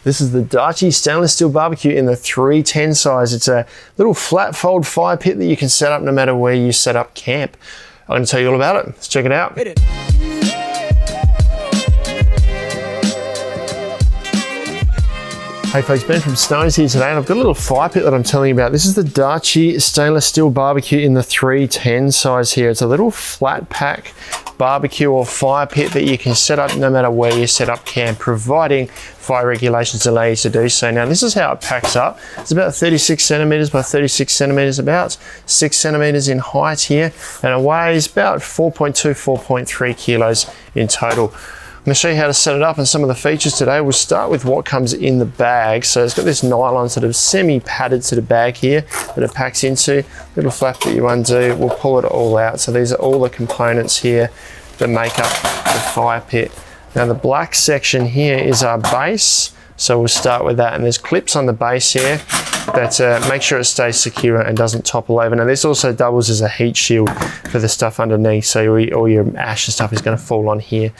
This is the Darche Stainless Steel BBQ in the 310 size. It's a little flat fold fire pit that you can set up no matter where you set up camp. I'm going to tell you all about it. Let's check it out. Hit it. Hey folks, Ben from Snows here today, and I've got a little fire pit that I'm telling you about. This is the Darche Stainless Steel BBQ in the 310 size here. It's a little flat pack barbecue or fire pit that you can set up no matter where you set up camp, providing fire regulations allow you to do so. Now this is how it packs up. It's about 36 centimeters by 36 centimeters, about 6 centimeters in height here, and it weighs about 4.2, 4.3 kilos in total. I'm going to show you how to set it up and some of the features today. We'll start with what comes in the bag. So it's got this nylon sort of semi-padded sort of bag here that it packs into. Little flap that you undo, we'll pull it all out. So these are all the components here that make up the fire pit. Now the black section here is our base. So we'll start with that, and there's clips on the base here that make sure it stays secure and doesn't topple over. Now this also doubles as a heat shield for the stuff underneath, so all your ash and stuff is going to fall on here.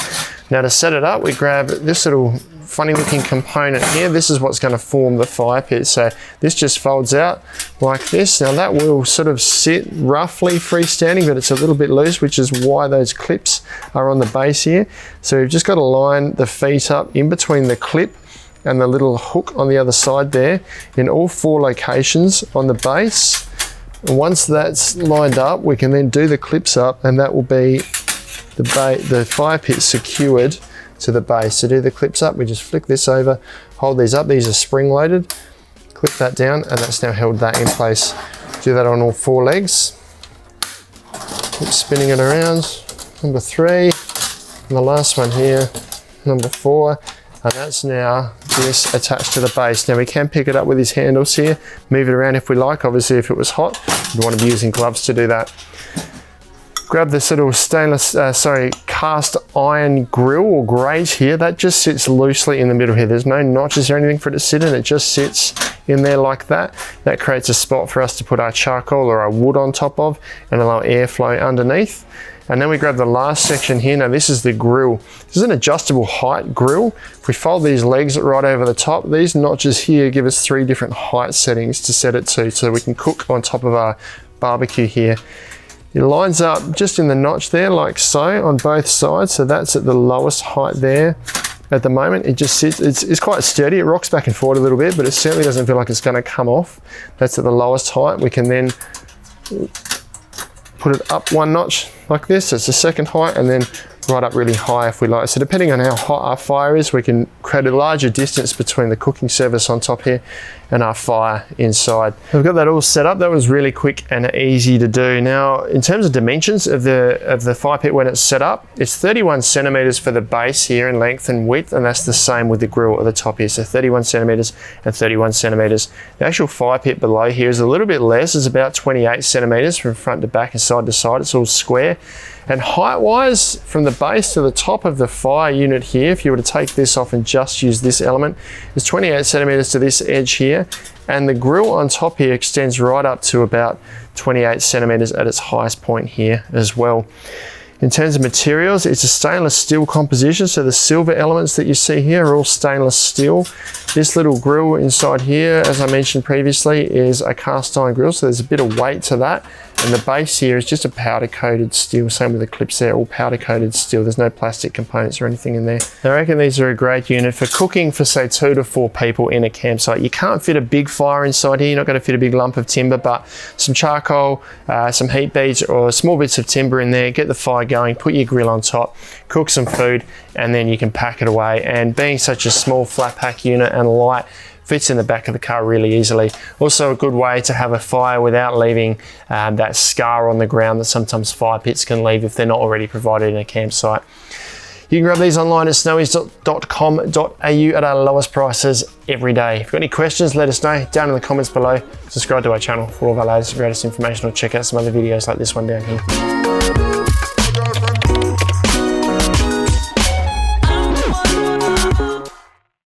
Now to set it up, we grab this little funny looking component here. This is what's going to form the fire pit. So this just folds out like this. Now that will sort of sit roughly freestanding, but it's a little bit loose, which is why those clips are on the base here. So we've just got to line the feet up in between the clip and the little hook on the other side there in all 4 locations on the base. And once that's lined up, we can then do the clips up, and that will be the fire pit secured to the base. To do the clips up, we just flick this over, hold these up. These are spring loaded. Clip that down, and that's now held that in place. Do that on all 4 legs. Keep spinning it around. Number 3, and the last one here, number 4. And that's now this attached to the base. Now we can pick it up with these handles here, move it around if we like. Obviously if it was hot, we'd want to be using gloves to do that. Grab this little cast iron grill or grate here. That just sits loosely in the middle here. There's no notches or anything for it to sit in. It just sits in there like that. That creates a spot for us to put our charcoal or our wood on top of and allow airflow underneath. And then we grab the last section here. Now this is the grill. This is an adjustable height grill. If we fold these legs right over the top, these notches here give us 3 different height settings to set it to, so we can cook on top of our barbecue here. It lines up just in the notch there like so on both sides. So that's at the lowest height there. At the moment it just sits, it's quite sturdy. It rocks back and forth a little bit, but it certainly doesn't feel like it's going to come off. That's at the lowest height. We can then put it up 1 notch like this. It's the second height, and then right up really high if we like. So depending on how hot our fire is, we can create a larger distance between the cooking surface on top here and our fire inside. We've got that all set up. That was really quick and easy to do. Now in terms of dimensions of the fire pit when it's set up, it's 31 centimeters for the base here in length and width, and that's the same with the grill at the top here. So 31 centimeters and 31 centimeters. The actual fire pit below here is a little bit less. It's about 28 centimeters from front to back and side to side. It's all square. And height wise, from the base to the top of the fire unit here, if you were to take this off and just use this element, is 28 centimeters to this edge here. And the grill on top here extends right up to about 28 centimeters at its highest point here as well. In terms of materials, it's a stainless steel composition, so the silver elements that you see here are all stainless steel. This little grill inside here, as I mentioned previously, is a cast iron grill, so there's a bit of weight to that. And the base here is just a powder coated steel. Same with the clips there, all powder coated steel. There's no plastic components or anything in there. I reckon these are a great unit for cooking for say 2 to 4 people in a campsite. You can't fit a big fire inside here. You're not going to fit a big lump of timber, but some charcoal, some heat beads or small bits of timber in there, get the fire going, put your grill on top, cook some food, and then you can pack it away. And being such a small flat pack unit and light, fits in the back of the car really easily. Also a good way to have a fire without leaving that scar on the ground that sometimes fire pits can leave if they're not already provided in a campsite. You can grab these online at snowies.com.au at our lowest prices every day. If you've got any questions, let us know down in the comments below. Subscribe to our channel for all of our latest and greatest information, or check out some other videos like this one down here.